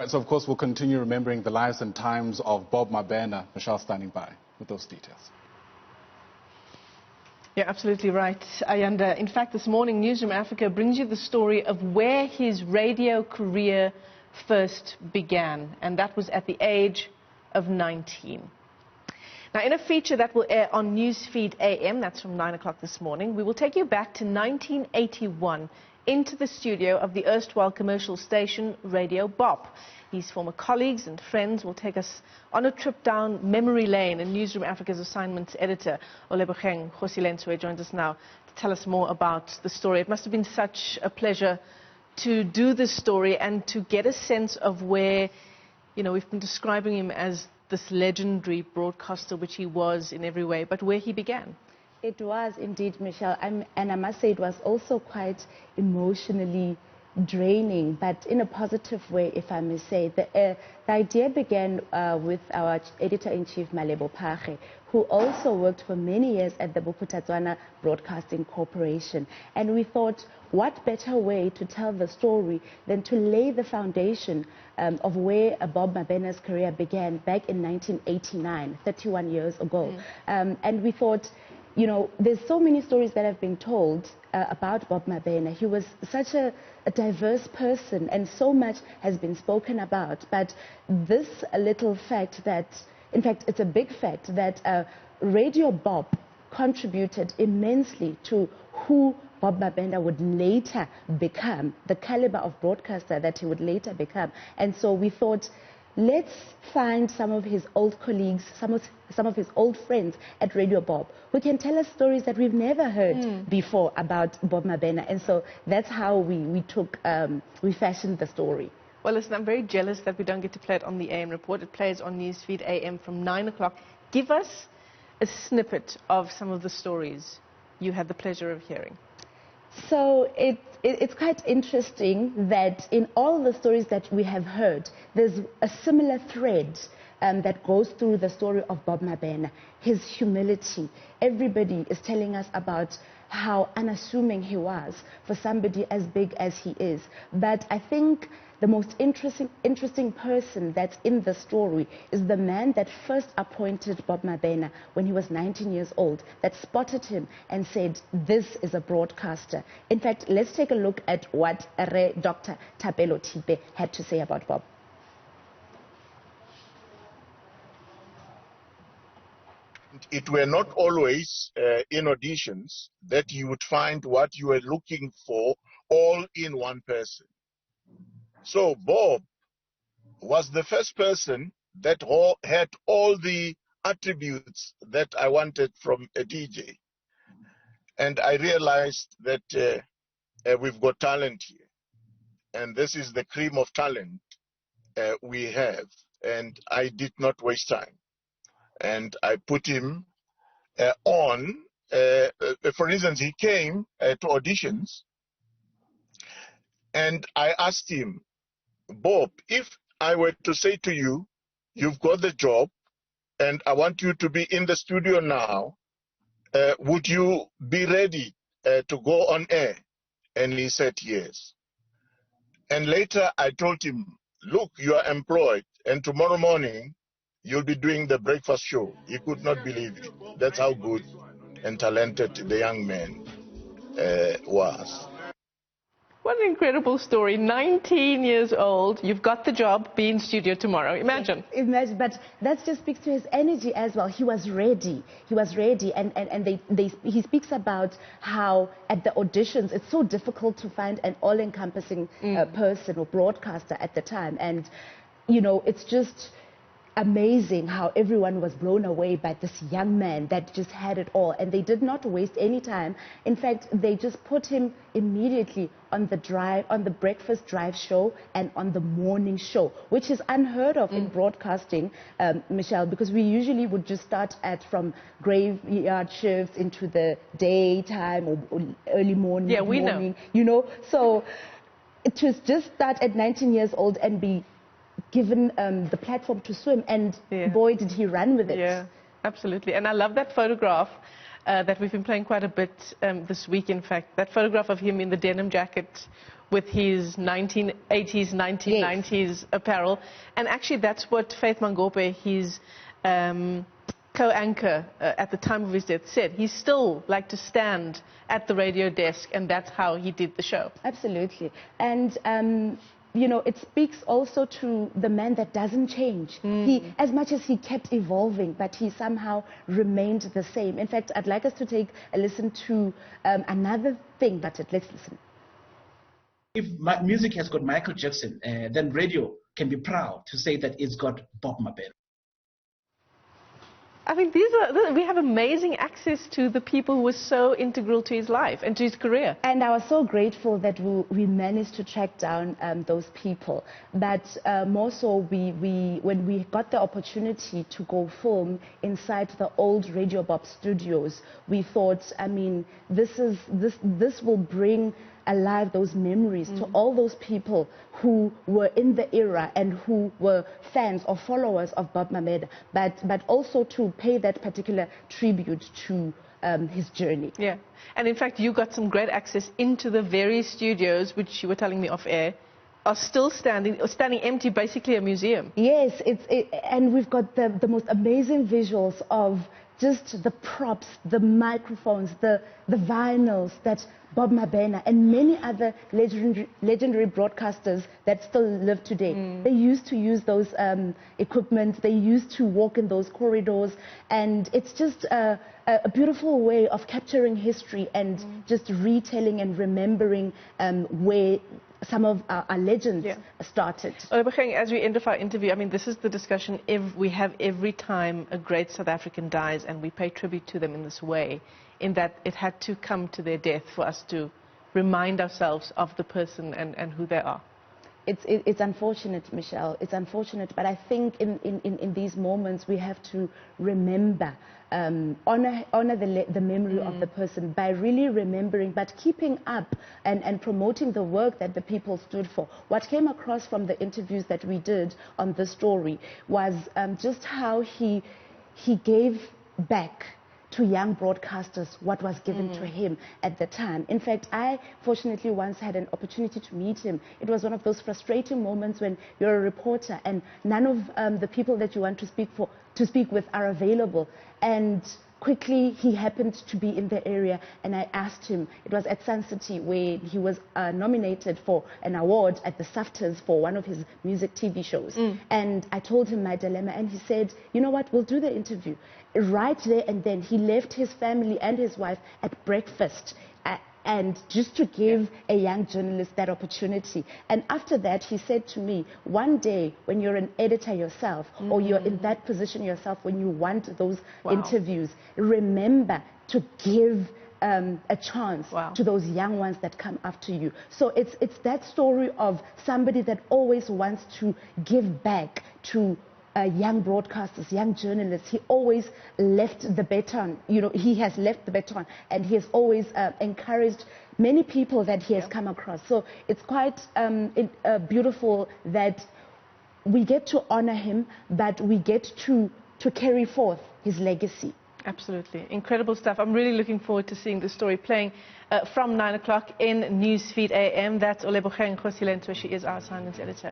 So, of course, we'll continue remembering the lives and times of Bob Mabena. Michelle standing by with those details. You're absolutely right, Ayanda. In fact, this morning, Newzroom Afrika brings you the story of where his radio career first began, and that was at the age of 19. Now, in a feature that will air on Newsfeed AM, that's from 9 o'clock this morning, we will take you back to 1981 into the studio of the erstwhile commercial station Radio Bob. His former colleagues and friends will take us on a trip down memory lane, and Newzroom Afrika's assignment editor, Olebogeng Kgosilentswe, joins us now to tell us more about the story. It must have been such a pleasure to do this story and to get a sense of where, you know, we've been describing him as this legendary broadcaster, which he was in every way, but where he began. It was indeed, Michelle, and I must say it was also quite emotionally draining, but in a positive way, if I may say. The idea began with our editor-in-chief, Olebogeng, who also worked for many years at the Bophuthatswana Broadcasting Corporation. And we thought, what better way to tell the story than to lay the foundation of where Bob Mabena's career began back in 1989, 31 years ago. And we thought, you know, there's so many stories that have been told about Bob Mabena. He was such a diverse person, and so much has been spoken about. But this little fact that, in fact, it's a big fact that Radio Bob contributed immensely to who Bob Mabena would later become, the caliber of broadcaster that he would later become. And so we thought, let's find some of his old colleagues, some of his old friends at Radio Bob, who can tell us stories that we've never heard before about Bob Mabena. And so that's how we fashioned the story. Well, listen, I'm very jealous that we don't get to play it on the AM report. It plays on Newsfeed AM from 9 o'clock. Give us a snippet of some of the stories you had the pleasure of hearing. So it's quite interesting that in all the stories that we have heard, there's a similar thread that goes through the story of Bob Mabena, his humility. Everybody is telling us about how unassuming he was for somebody as big as he is. But I think the most interesting person that's in the story is the man that first appointed Bob Mabena when he was 19 years old, that spotted him and said, this is a broadcaster. In fact, let's take a look at what Dr. Thapelo Thipe had to say about Bob. It were not always in auditions that you would find what you were looking for all in one person. So Bob was the first person that had all the attributes that I wanted from a DJ. And I realized that we've got talent here. And this is the cream of talent we have. And I did not waste time. And I put him on. For instance, he came to auditions, and I asked him, Bob, if I were to say to you, you've got the job, and I want you to be in the studio now, would you be ready to go on air? And he said yes. And later I told him, look, you are employed, and tomorrow morning, you'll be doing the breakfast show. He could not believe it. That's how good and talented the young man was. What an incredible story. 19 years old, you've got the job, be in studio tomorrow. Imagine. Imagine, but that just speaks to his energy as well. He was ready. He was ready, and he speaks about how at the auditions, it's so difficult to find an all-encompassing person or broadcaster at the time. And, you know, it's just amazing how everyone was blown away by this young man that just had it all, and they did not waste any time. In fact, they just put him immediately on the breakfast drive show and on the morning show, which is unheard of in broadcasting, Michelle, because we usually would just start from graveyard shifts into the daytime or early morning. Yeah, we know. You know, so to just start at 19 years old and be given the platform to swim, and boy, did he run with it. Yeah, absolutely. And I love that photograph that we've been playing quite a bit this week, in fact. That photograph of him in the denim jacket with his 1980s, 1990s apparel. And actually that's what Faith Mangope, his co-anchor at the time of his death, said. He still liked to stand at the radio desk, and that's how he did the show. Absolutely. And you know, it speaks also to the man that doesn't change. He, as much as he kept evolving, but he somehow remained the same. In fact, I'd like us to take a listen to another thing, but let's listen. If music has got Michael Jackson, then radio can be proud to say that it's got Bob Mabena. I think we have amazing access to the people who were so integral to his life and to his career. And I was so grateful that we managed to track down those people. But more so, when we got the opportunity to go film inside the old Radio Bob studios, we thought, I mean, this will bring alive those memories to all those people who were in the era and who were fans or followers of Bob Mabena, but also to pay that particular tribute to his journey. Yeah, and in fact you got some great access into the very studios, which you were telling me off air, are still standing empty, basically a museum. Yes, and we've got the most amazing visuals of just the props, the microphones, the vinyls that Bob Mabena and many other legendary broadcasters that still live today. They used to use those equipment, they used to walk in those corridors, and it's just a beautiful way of capturing history and just retelling and remembering where some of our legends started. Olebogeng, as we end off our interview, I mean, this is the discussion we have every time a great South African dies, and we pay tribute to them in this way, in that it had to come to their death for us to remind ourselves of the person and who they are. It's unfortunate, Michelle. It's unfortunate, but I think in these moments we have to remember, honor the memory of the person by really remembering, but keeping up and promoting the work that the people stood for. What came across from the interviews that we did on this story was just how he gave back to young broadcasters what was given to him at the time. In fact, I fortunately once had an opportunity to meet him. It was one of those frustrating moments when you're a reporter and none of the people that you want to speak with are available. And quickly he happened to be in the area, and I asked him. It was at Sun City where he was nominated for an award at the SAFTAs for one of his music TV shows. And I told him my dilemma, and he said, you know what, we'll do the interview. Right there and then he left his family and his wife at breakfast, and just to give a young journalist that opportunity. And after that, he said to me, one day when you're an editor yourself, or you're in that position yourself, when you want those interviews, remember to give a chance to those young ones that come after you. So it's that story of somebody that always wants to give back to young broadcasters, young journalists. He always left the baton. You know, he has left the baton, and he has always encouraged many people that he has come across. So it's quite beautiful that we get to honor him, but we get to carry forth his legacy. Absolutely. Incredible stuff. I'm really looking forward to seeing the story playing from 9 o'clock in Newsfeed AM. That's Olebogeng Kgosilentswe. She is our assignment editor.